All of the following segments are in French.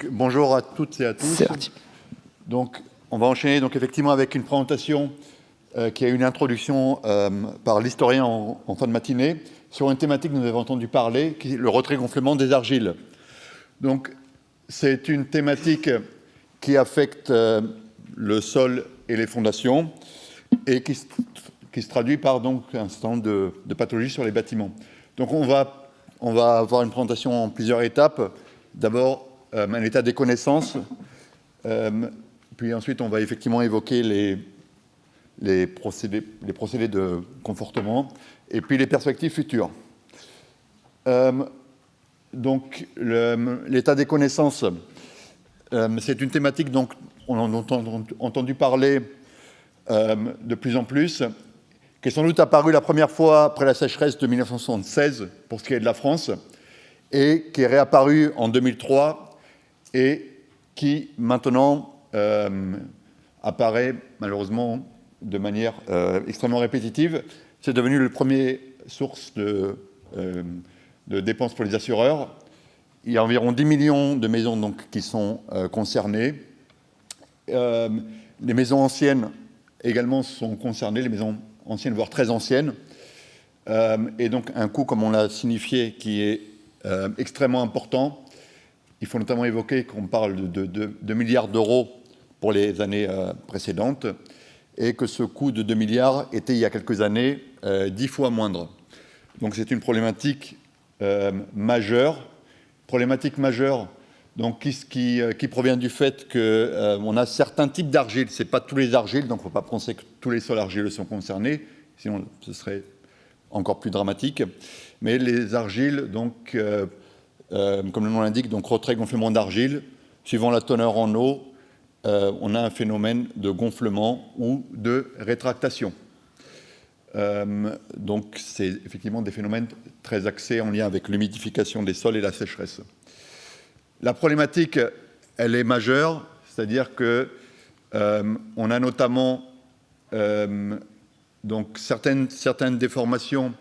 Donc, bonjour à toutes et à tous. C'est parti. Donc, on va enchaîner donc, effectivement avec une présentation qui a une introduction par l'historien en fin de matinée sur une thématique que nous avons entendu parler, qui est le retrait-gonflement des argiles. Donc, c'est une thématique qui affecte le sol et les fondations et qui se traduit par donc, un certain nombre de pathologies sur les bâtiments. Donc, on va avoir une présentation en plusieurs étapes. D'abord, un état des connaissances, puis ensuite on va effectivement évoquer les procédés de confortement, et puis les perspectives futures. Donc l'état des connaissances, c'est une thématique dont on a entendu parler de plus en plus, qui est sans doute apparue la première fois après la sécheresse de 1976, pour ce qui est de la France, et qui est réapparue en 2003, et qui maintenant apparaît malheureusement de manière extrêmement répétitive. C'est devenu le premier source de dépenses pour les assureurs. Il y a environ 10 millions de maisons donc, qui sont concernées. Les maisons anciennes également sont concernées, les maisons anciennes, voire très anciennes. Et donc un coût, comme on l'a signifié, qui est extrêmement important. Il faut notamment évoquer qu'on parle de 2 milliards d'euros pour les années précédentes et que ce coût de 2 milliards était il y a quelques années 10 fois moindre. Donc c'est une problématique majeure. Problématique majeure donc, qui provient du fait qu'on a certains types d'argiles. Ce n'est pas tous les argiles, donc il ne faut pas penser que tous les sols argileux sont concernés, sinon ce serait encore plus dramatique. Mais les argiles, donc, comme le nom l'indique, donc retrait-gonflement d'argile, suivant la teneur en eau, on a un phénomène de gonflement ou de rétractation. Donc c'est effectivement des phénomènes très axés en lien avec l'humidification des sols et la sécheresse. La problématique, elle est majeure, c'est-à-dire que on a notamment donc certaines déformations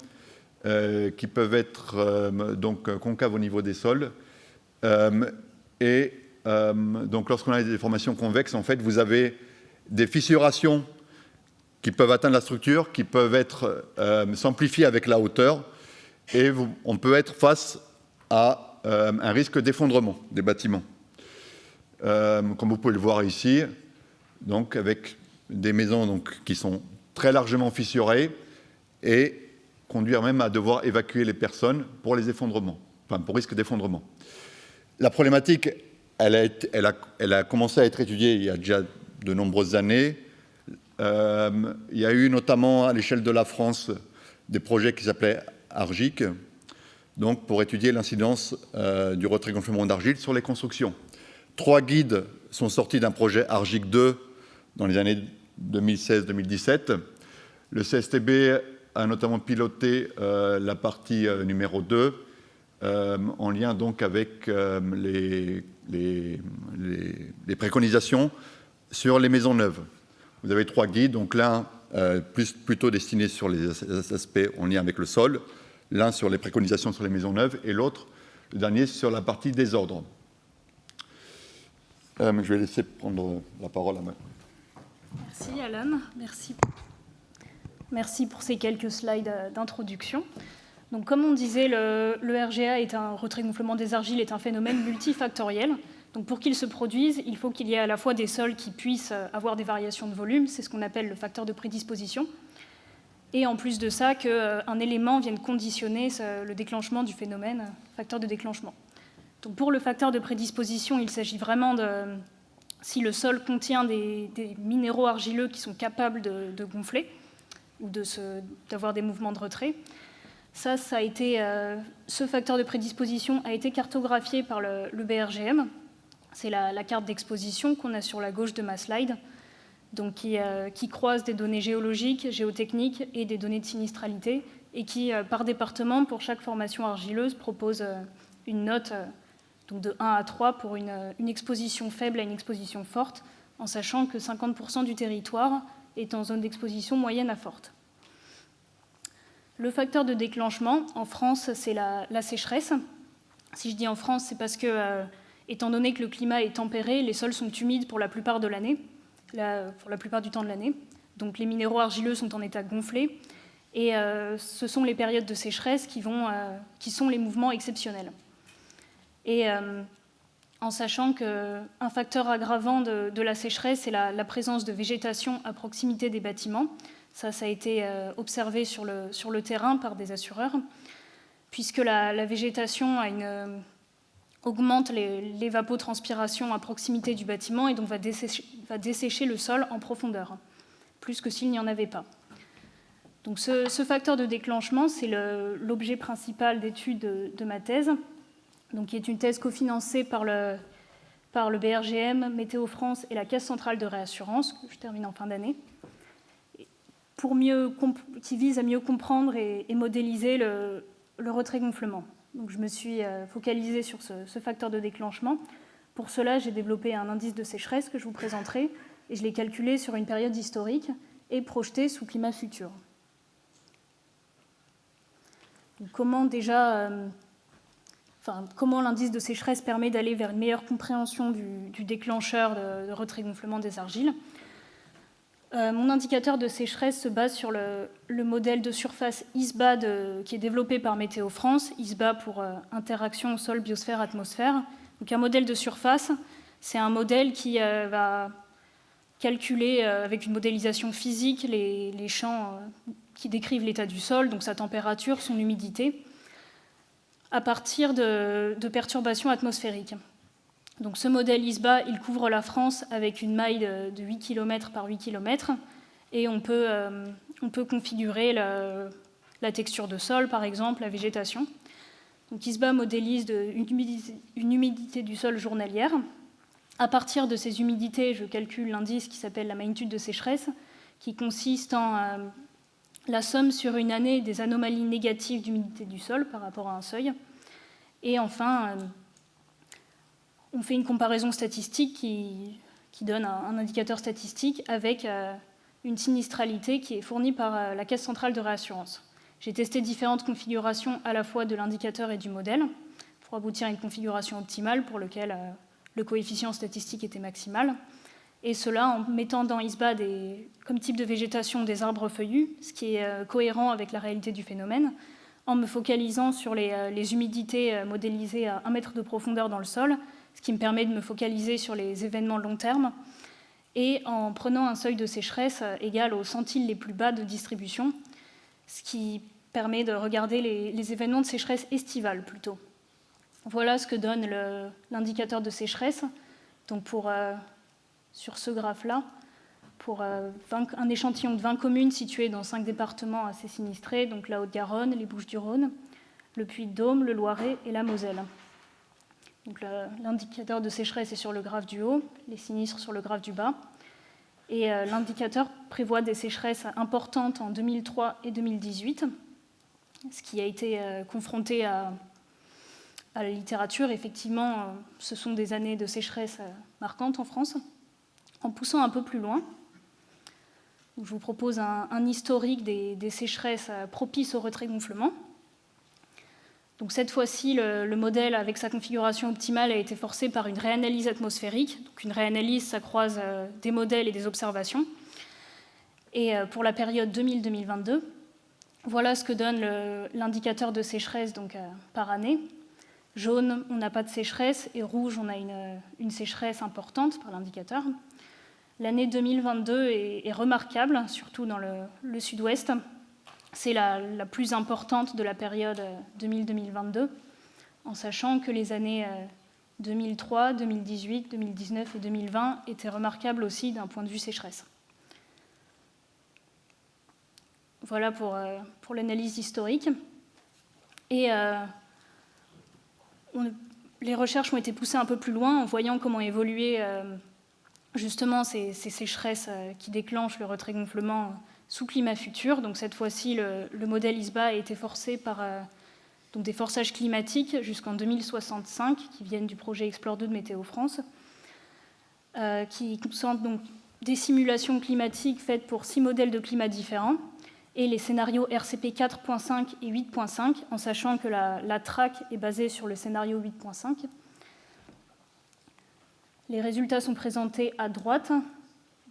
qui peuvent être donc concaves au niveau des sols. Donc lorsqu'on a des déformations convexes, en fait, vous avez des fissurations qui peuvent atteindre la structure, qui peuvent être s'amplifier avec la hauteur, et on peut être face à un risque d'effondrement des bâtiments. Comme vous pouvez le voir ici, donc avec des maisons donc, qui sont très largement fissurées et conduire même à devoir évacuer les personnes pour les effondrements, enfin pour risque d'effondrement. La problématique, elle a commencé à être étudiée il y a déjà de nombreuses années. Il y a eu notamment à l'échelle de la France des projets qui s'appelaient ARGIC, donc pour étudier l'incidence du retrait-gonflement d'argile sur les constructions. 3 guides sont sortis d'un projet ARGIC 2 dans les années 2016-2017. Le CSTB a notamment piloté la partie numéro 2 en lien donc avec les préconisations sur les maisons neuves. Vous avez 3 guides, donc l'un plutôt destiné sur les aspects en lien avec le sol, l'un sur les préconisations sur les maisons neuves et l'autre, le dernier, sur la partie désordre. Je vais laisser prendre la parole à moi. Merci Alan, merci pour ces quelques slides d'introduction. Donc, comme on disait, le RGA, un retrait-gonflement des argiles, est un phénomène multifactoriel. Donc, pour qu'il se produise, il faut qu'il y ait à la fois des sols qui puissent avoir des variations de volume, c'est ce qu'on appelle le facteur de prédisposition, et en plus de ça, qu'un élément vienne conditionner le déclenchement du phénomène, facteur de déclenchement. Donc, pour le facteur de prédisposition, il s'agit vraiment de... Si le sol contient des minéraux argileux qui sont capables de gonfler ou d'avoir des mouvements de retrait, ça a été, ce facteur de prédisposition a été cartographié par le BRGM. C'est la carte d'exposition qu'on a sur la gauche de ma slide, donc qui croise des données géologiques, géotechniques et des données de sinistralité, et qui, par département, pour chaque formation argileuse, propose une note donc de 1 à 3 pour une exposition faible à une exposition forte, en sachant que 50% du territoire est en zone d'exposition moyenne à forte. Le facteur de déclenchement, en France, c'est la sécheresse. Si je dis en France, c'est parce que, étant donné que le climat est tempéré, les sols sont humides pour la plupart de l'année, pour la plupart du temps de l'année. Donc les minéraux argileux sont en état gonflé. Et ce sont les périodes de sécheresse qui sont les mouvements exceptionnels. Et en sachant qu'un facteur aggravant de la sécheresse, c'est la présence de végétation à proximité des bâtiments. Ça a été observé sur le terrain par des assureurs, puisque la végétation augmente l'évapotranspiration à proximité du bâtiment et donc va dessécher le sol en profondeur, plus que s'il n'y en avait pas. Donc ce facteur de déclenchement, c'est l'objet principal d'étude de ma thèse, donc qui est une thèse cofinancée par le BRGM, Météo France et la Caisse centrale de réassurance, que je termine en fin d'année, qui vise à mieux comprendre et modéliser le retrait-gonflement. Donc je me suis focalisée sur ce facteur de déclenchement. Pour cela, j'ai développé un indice de sécheresse que je vous présenterai, et je l'ai calculé sur une période historique et projeté sous climat futur. Comment l'indice de sécheresse permet d'aller vers une meilleure compréhension du déclencheur de retrait-gonflement des argiles. Mon indicateur de sécheresse se base sur le modèle de surface ISBA qui est développé par Météo France, ISBA pour interaction sol, biosphère, atmosphère. Donc un modèle de surface, c'est un modèle qui va calculer avec une modélisation physique les champs qui décrivent l'état du sol, donc sa température, son humidité, à partir de perturbations atmosphériques. Donc ce modèle ISBA, il couvre la France avec une maille de 8 km par 8 km, et on peut configurer la texture de sol, par exemple, la végétation. Donc ISBA modélise une humidité du sol journalière. À partir de ces humidités, je calcule l'indice qui s'appelle la magnitude de sécheresse, qui consiste en la somme sur une année des anomalies négatives d'humidité du sol par rapport à un seuil. Et enfin, on fait une comparaison statistique qui donne un indicateur statistique avec une sinistralité qui est fournie par la Caisse centrale de réassurance. J'ai testé différentes configurations à la fois de l'indicateur et du modèle pour aboutir à une configuration optimale pour laquelle le coefficient statistique était maximal. Et cela en mettant dans ISBA comme type de végétation des arbres feuillus, ce qui est cohérent avec la réalité du phénomène, en me focalisant sur les humidités modélisées à 1 mètre de profondeur dans le sol, ce qui me permet de me focaliser sur les événements long terme, et en prenant un seuil de sécheresse égal aux centiles les plus bas de distribution, ce qui permet de regarder les événements de sécheresse estivale plutôt. Voilà ce que donne l'indicateur de sécheresse. Donc sur ce graphe-là, pour un échantillon de 20 communes situées dans 5 départements assez sinistrés, donc la Haute-Garonne, les Bouches-du-Rhône, le Puy-de-Dôme, le Loiret et la Moselle. Donc l'indicateur de sécheresse est sur le graphe du haut, les sinistres sur le graphe du bas. Et l'indicateur prévoit des sécheresses importantes en 2003 et 2018, ce qui a été confronté à la littérature. Effectivement, ce sont des années de sécheresse marquantes en France. En poussant un peu plus loin, je vous propose un historique des sécheresses propices au retrait-gonflement. Donc cette fois-ci, le modèle avec sa configuration optimale a été forcé par une réanalyse atmosphérique. Donc une réanalyse, ça croise des modèles et des observations. Et pour la période 2000-2022, voilà ce que donne l'indicateur de sécheresse donc, par année. Jaune, on n'a pas de sécheresse, et rouge, on a une sécheresse importante par l'indicateur. L'année 2022 est remarquable, surtout dans le sud-ouest. C'est la plus importante de la période 2000-2022, en sachant que les années 2003, 2018, 2019 et 2020 étaient remarquables aussi d'un point de vue sécheresse. Voilà pour l'analyse historique. Et les recherches ont été poussées un peu plus loin en voyant comment évoluer justement ces sécheresses qui déclenchent le retrait-gonflement sous climat futur. Donc cette fois-ci, le modèle ISBA a été forcé par donc des forçages climatiques jusqu'en 2065, qui viennent du projet Explore 2 de Météo France, qui concentrent donc des simulations climatiques faites pour 6 modèles de climat différents, et les scénarios RCP 4.5 et 8.5, en sachant que la track est basée sur le scénario 8.5. Les résultats sont présentés à droite.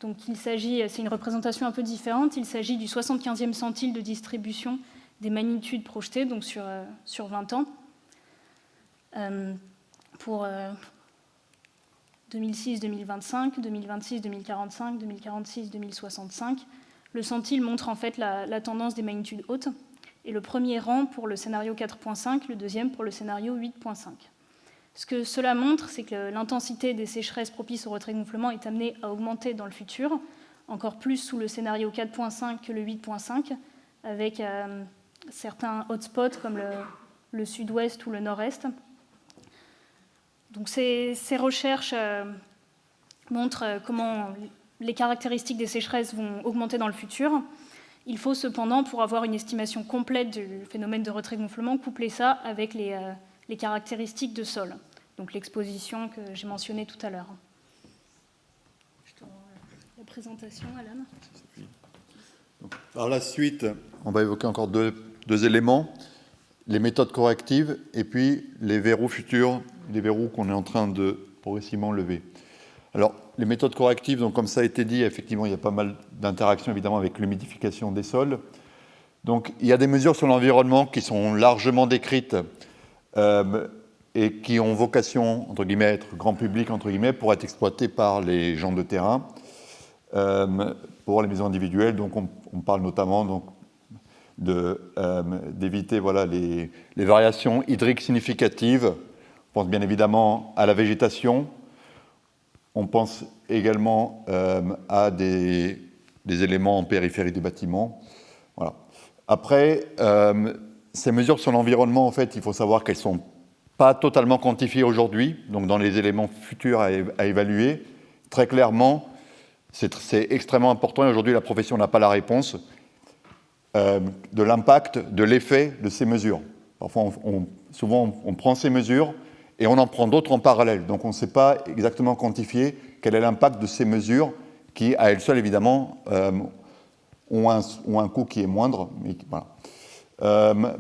Donc c'est une représentation un peu différente. Il s'agit du 75e centile de distribution des magnitudes projetées, donc sur 20 ans. Pour 2006-2025, 2026-2045, 2046-2065, le centile montre en fait la tendance des magnitudes hautes, et le premier rang pour le scénario 4.5, le deuxième pour le scénario 8.5. Ce que cela montre, c'est que l'intensité des sécheresses propices au retrait-gonflement est amenée à augmenter dans le futur, encore plus sous le scénario 4.5 que le 8.5, avec certains hotspots comme le sud-ouest ou le nord-est. Donc ces recherches montrent comment les caractéristiques des sécheresses vont augmenter dans le futur. Il faut cependant, pour avoir une estimation complète du phénomène de retrait-gonflement, coupler ça avec les caractéristiques de sol, donc l'exposition que j'ai mentionnée tout à l'heure. Je te rends la présentation, Alan. Par la suite, on va évoquer encore deux éléments, les méthodes correctives et puis les verrous futurs, les verrous qu'on est en train de progressivement lever. Alors, les méthodes correctives, donc comme ça a été dit, effectivement, il y a pas mal d'interactions évidemment avec l'humidification des sols. Donc, il y a des mesures sur l'environnement qui sont largement décrites et qui ont vocation, entre guillemets, à être grand public, entre guillemets, pour être exploitées par les gens de terrain, pour les maisons individuelles. Donc, on parle notamment donc, d'éviter voilà, les variations hydriques significatives. On pense bien évidemment à la végétation. On pense également à des éléments en périphérie des bâtiments. Voilà. Après, ces mesures sur l'environnement, en fait, il faut savoir qu'elles ne sont pas totalement quantifiées aujourd'hui, donc dans les éléments futurs à évaluer. Très clairement, c'est extrêmement important, et aujourd'hui la profession n'a pas la réponse, de l'impact, de l'effet de ces mesures. Parfois, souvent, on prend ces mesures et on en prend d'autres en parallèle. Donc, on ne sait pas exactement quantifier quel est l'impact de ces mesures qui, à elles seules, évidemment, ont un coût qui est moindre. Mais, voilà.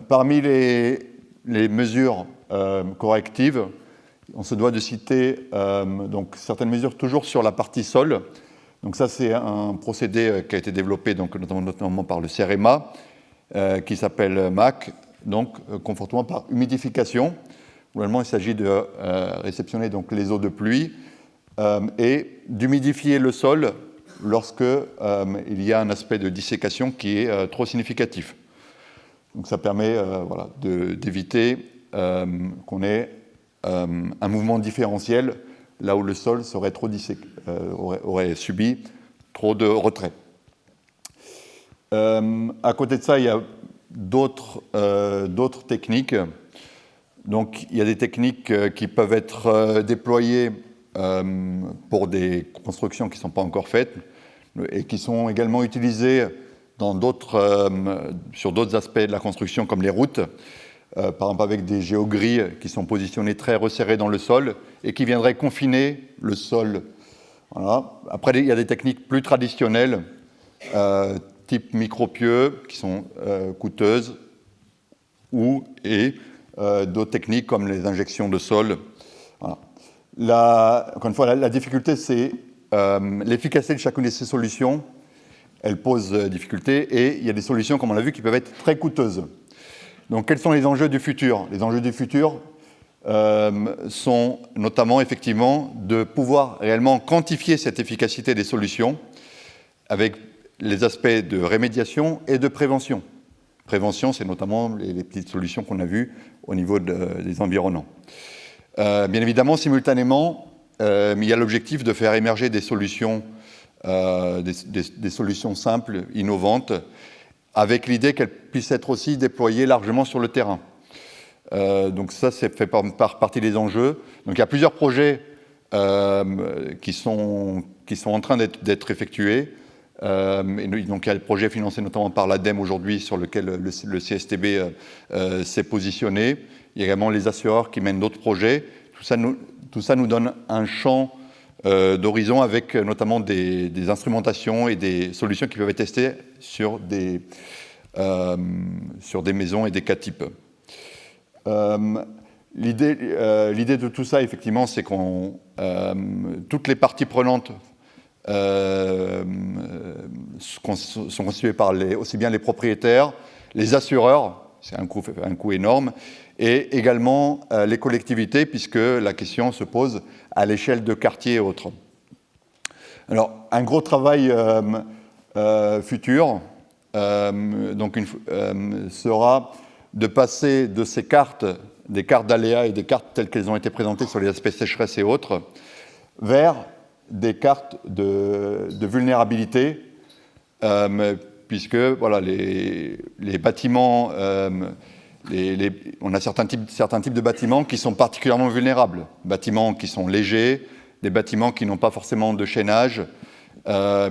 Parmi les mesures correctives, on se doit de citer donc, certaines mesures toujours sur la partie sol. Donc ça, c'est un procédé qui a été développé donc, notamment par le CEREMA, qui s'appelle MAC, donc confortement par humidification. Globalement, il s'agit de réceptionner donc, les eaux de pluie et d'humidifier le sol lorsque il y a un aspect de dissécation qui est trop significatif. Donc ça permet voilà, d'éviter qu'on ait un mouvement différentiel là où le sol serait trop aurait subi trop de retrait. À côté de ça, il y a d'autres techniques. Donc, il y a des techniques qui peuvent être déployées pour des constructions qui ne sont pas encore faites et qui sont également utilisées sur d'autres aspects de la construction, comme les routes, par exemple avec des géogrilles qui sont positionnées très resserrées dans le sol et qui viendraient confiner le sol. Voilà. Après, il y a des techniques plus traditionnelles, type micropieux, qui sont coûteuses, et d'autres techniques comme les injections de sol. Voilà. Encore une fois, la difficulté, c'est l'efficacité de chacune de ces solutions. Elle pose difficulté et il y a des solutions, comme on l'a vu, qui peuvent être très coûteuses. Donc, quels sont les enjeux du futur ? Les enjeux du futur sont notamment, effectivement, de pouvoir réellement quantifier cette efficacité des solutions avec les aspects de rémédiation et de prévention. Prévention, c'est notamment les petites solutions qu'on a vues au niveau des environnants. Bien évidemment, simultanément, il y a l'objectif de faire émerger des solutions, des solutions simples, innovantes, avec l'idée qu'elles puissent être aussi déployées largement sur le terrain. Donc ça, c'est fait par partie des enjeux. Donc il y a plusieurs projets qui sont en train d'être effectués. Et donc il y a des projets financés notamment par l'ADEME aujourd'hui sur lequel le CSTB s'est positionné. Il y a également les assureurs qui mènent d'autres projets. Tout ça nous donne un champ d'horizon avec notamment des instrumentations et des solutions qui peuvent être testées sur des maisons et des cas types. l'idée de tout ça, effectivement, c'est qu'on toutes les parties prenantes sont constituées par aussi bien les propriétaires, les assureurs, c'est un coût énorme, et également les collectivités, puisque la question se pose à l'échelle de quartiers et autres. Alors, un gros travail futur sera de passer de ces cartes, des cartes d'aléas et des cartes telles qu'elles ont été présentées sur les aspects sécheresse et autres, vers des cartes de vulnérabilité, puisque voilà, les bâtiments, on a certains types de bâtiments qui sont particulièrement vulnérables, bâtiments qui sont légers, des bâtiments qui n'ont pas forcément de chaînage,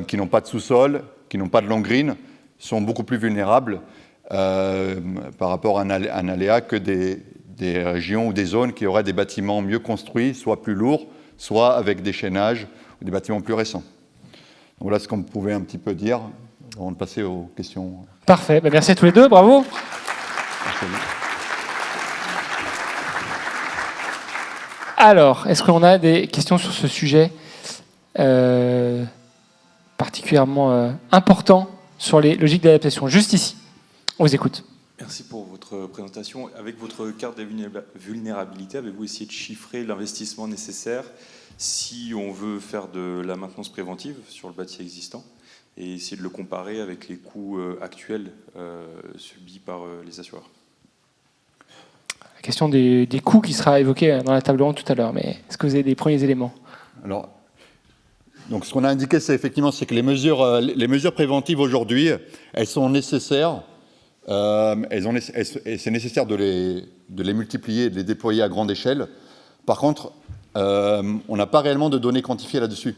qui n'ont pas de sous-sol, qui n'ont pas de long green, sont beaucoup plus vulnérables par rapport à un aléa que des régions ou des zones qui auraient des bâtiments mieux construits, soit plus lourds, soit avec des chaînages ou des bâtiments plus récents. Donc voilà ce qu'on pouvait un petit peu dire avant de passer aux questions. Parfait, merci à tous les deux, bravo. Alors, est-ce qu'on a des questions sur ce sujet particulièrement important sur les logiques d'adaptation? Juste ici, on vous écoute. Merci pour votre présentation. Avec votre carte de vulnérabilité, avez-vous essayé de chiffrer l'investissement nécessaire si on veut faire de la maintenance préventive sur le bâti existant et essayer de le comparer avec les coûts actuels subis par les assureurs? La question des coûts qui sera évoquée dans la table ronde tout à l'heure, mais est-ce que vous avez des premiers éléments? Alors, donc ce qu'on a indiqué, c'est que les mesures préventives aujourd'hui, elles sont nécessaires. C'est nécessaire de les multiplier et de les déployer à grande échelle. Par contre, on n'a pas réellement de données quantifiées là-dessus.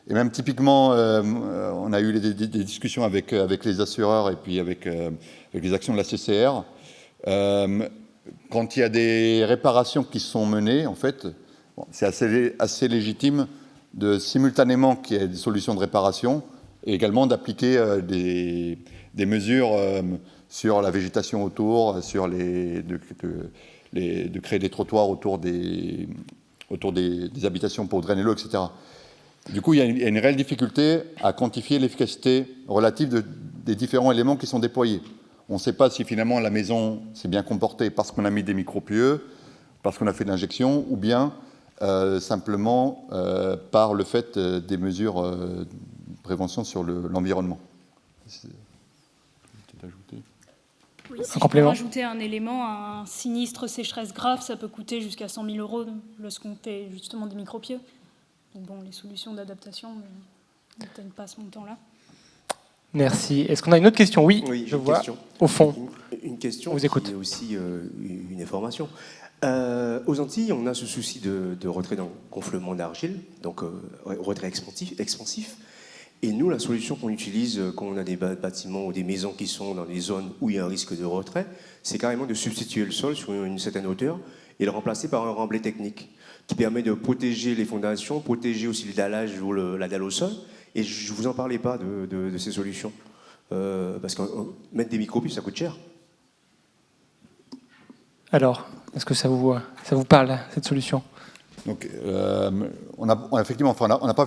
Et même typiquement, on a eu des discussions avec les assureurs et puis avec les actions de la CCR. Quand il y a des réparations qui sont menées, en fait, c'est assez légitime de simultanément qu'il y ait des solutions de réparation et également d'appliquer des mesures sur la végétation autour, sur de créer des trottoirs autour des habitations pour drainer l'eau, etc. Du coup, il y a une réelle difficulté à quantifier l'efficacité relative des différents éléments qui sont déployés. On ne sait pas si finalement la maison s'est bien comportée parce qu'on a mis des micro-pieux, parce qu'on a fait de l'injection, ou bien simplement par le fait des mesures de prévention sur l'environnement. Oui, si je peux rajouter un élément, un sinistre sécheresse grave, ça peut coûter jusqu'à 100 000 € lorsqu'on fait justement des micro-pieux. Donc bon, les solutions d'adaptation n'atteignent pas ce montant-là. Merci. Est-ce qu'on a une autre question? Oui, je vois. Question. Au fond. Une question. On vous écoute. Qui est aussi une information. Aux Antilles, on a ce souci de retrait gonflement d'argile, donc retrait expansif. Et nous, la solution qu'on utilise quand on a des bâtiments ou des maisons qui sont dans des zones où il y a un risque de retrait, c'est carrément de substituer le sol sur une certaine hauteur et le remplacer par un remblai technique qui permet de protéger les fondations, protéger aussi le dallage ou la dalle au sol. Et je ne vous en parlais pas de ces solutions. Parce que mettre des micro-pieux, ça coûte cher. Alors, est-ce que ça vous parle, cette solution? Donc, on n'a pas fait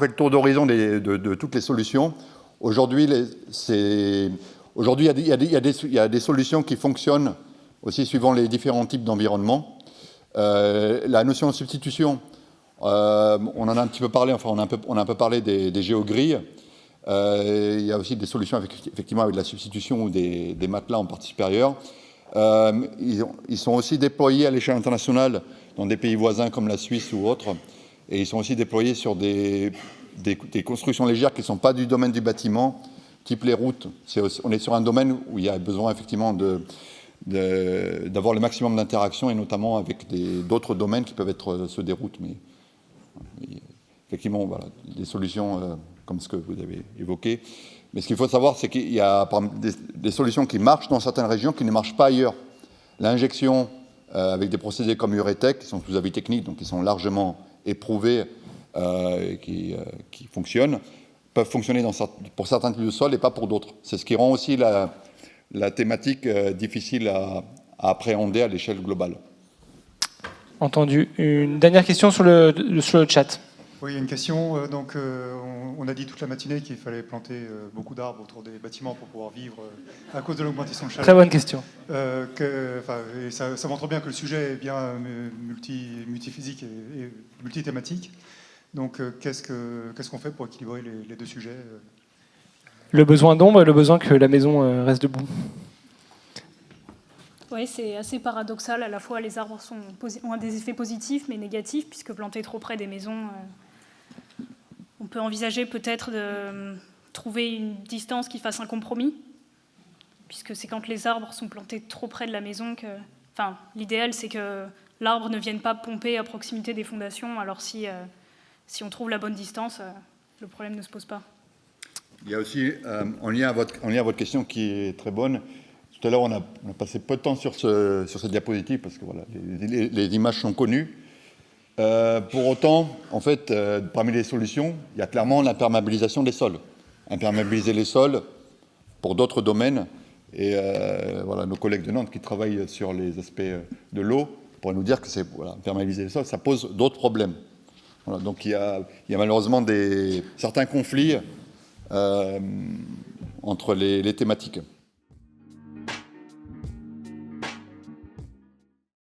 le tour d'horizon de toutes les solutions. Aujourd'hui, il y a des solutions qui fonctionnent aussi suivant les différents types d'environnement. La notion de substitution, on en a un petit peu parlé, on a un peu parlé des géogrilles. Il y a aussi des solutions effectivement avec de la substitution ou des matelas en partie supérieure. Ils sont aussi déployés à l'échelle internationale dans des pays voisins comme la Suisse ou autres, et ils sont aussi déployés sur des constructions légères qui ne sont pas du domaine du bâtiment, type les routes. On est sur un domaine où il y a besoin effectivement d'avoir le maximum d'interaction, et notamment avec d'autres domaines qui peuvent être ceux des routes. Mais effectivement, voilà, des solutions comme ce que vous avez évoqué. Mais ce qu'il faut savoir, c'est qu'il y a des solutions qui marchent dans certaines régions qui ne marchent pas ailleurs. L'injection avec des procédés comme Uretech, qui sont sous avis technique, donc qui sont largement éprouvés, qui fonctionnent, peuvent fonctionner pour certains types de sols et pas pour d'autres. C'est ce qui rend aussi la thématique difficile à appréhender à l'échelle globale. Entendu. Une dernière question sur le chat. Oui, il y a une question. Donc, on a dit toute la matinée qu'il fallait planter beaucoup d'arbres autour des bâtiments pour pouvoir vivre à cause de l'augmentation de chaleur. Très bonne question. Et ça montre bien que le sujet est bien multiphysique et multithématique. Donc, qu'est-ce qu'on fait pour équilibrer les deux sujets? Le besoin d'ombre et le besoin que la maison reste debout. Oui, c'est assez paradoxal. À la fois, les arbres ont des effets positifs mais négatifs, puisque planter trop près des maisons, on peut envisager peut-être de trouver une distance qui fasse un compromis, puisque c'est quand les arbres sont plantés trop près de la maison que... Enfin, l'idéal, c'est que l'arbre ne vienne pas pomper à proximité des fondations. Alors si on trouve la bonne distance, le problème ne se pose pas. Il y a aussi, en lien à votre question qui est très bonne, tout à l'heure, on a passé peu de temps sur cette diapositive parce que voilà, les images sont connues. Pour autant, en fait, parmi les solutions, il y a clairement l'imperméabilisation des sols. Imperméabiliser les sols pour d'autres domaines. Et voilà, nos collègues de Nantes qui travaillent sur les aspects de l'eau pourraient nous dire que c'est imperméabiliser les sols, ça pose d'autres problèmes. Voilà, donc il y a malheureusement certains conflits entre les thématiques.